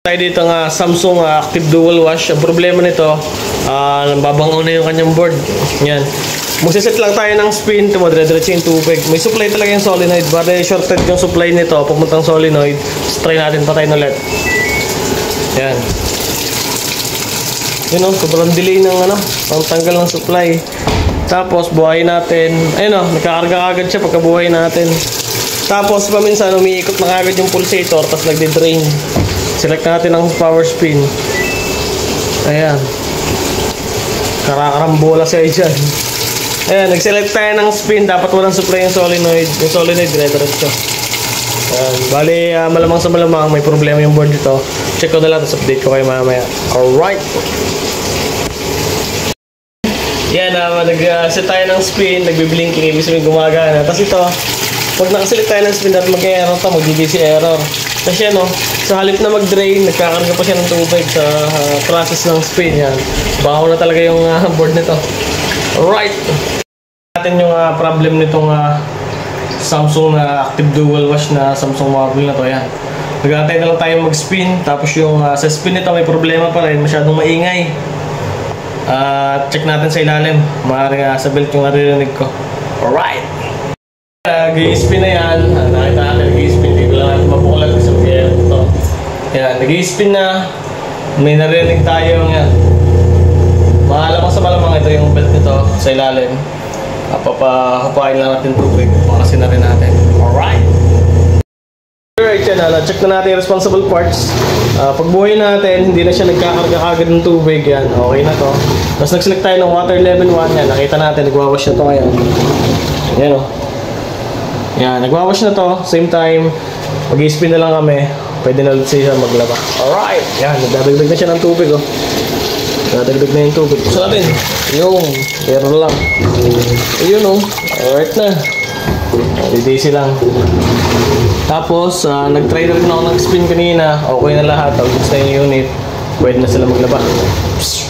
Tayo dito nga Samsung Active Dual Wash. Ang problema nito, nababangaw na yung kanyang board. Yan. Magsiset lang tayo ng spin, dire-diretso yung tubig. May supply talaga yung solenoid. Bale, shorted yung supply nito, papuntang solenoid. Try natin patayin ulit. Yan. Yun o, sobrang delay ng pangtanggal ng supply. Tapos, buhayin natin. Ayun o, nagkakarga agad siya pagkabuhay natin. Tapos, paminsan, umiikot na agad yung pulsator, tapos nagde-drain. Select natin ang power spin. Ayan. Karakarambola siya dyan. Ayan, nag-select tayo ng spin. Dapat walang supply yung solenoid. Yung solenoid, dire-diretso. Ayan. Bali, malamang sa malamang, may problema yung board dito. Check ko na lang, tapos update ko kayo mamaya. Alright. Yan, nag-set tayo ng spin. Nagbe-blinking, ibig sabihin gumagana. Tapos ito, pag nakaselect tayo ng spin, dapat mag-error ito, mag-DVC error. Kasi sa halip na mag-drain, nagkakarga pa siya ng tubig sa process ng spin. Yan. Baho na talaga yung board nito. Alright. Natin yung problem nitong Samsung Active Dual Wash na Samsung model na to. Yan. Nag-aantay na lang tayo mag-spin. Tapos yung sa spin nito may problema pa rin. Masyadong maingay. Check natin sa ilalim. Maaaring sa belt yung naririnig ko. Alright. Nag-i-spin na yan. Nakita natin nag-i-spin. Dito lang natin mapukulag sa mga ito. Yan, nag-i-spin na. May narinig tayo yan. Mahalamang sa malamang ito yung belt nito sa ilalim. Papahupain lang natin tubig. Pakasin na rin natin. Alright! Alright yan, check na natin yung responsible parts. Pagbuhay natin, hindi na siya nagkakarga agad ng tubig. Yan, okay na to. Tapos nag-select tayo ng water level 1. Yan, nakita natin, nagwawash na to ngayon. Yan o. Yan, nagwawash na to. Same time, mag-i-spin na lang kami. Pwede na ulit siya maglaba. Alright! Yan, nagdadagdag na siya ng tubig oh. Nagdadagdag na yung tubig. Gusto natin. Yung, error lang. Ayun oh. Alright na. DDC lang. Tapos, nag-try na rin ako ng spin kanina. Okay na lahat. Tapos na yung unit. Pwede na sila maglaba. Psst.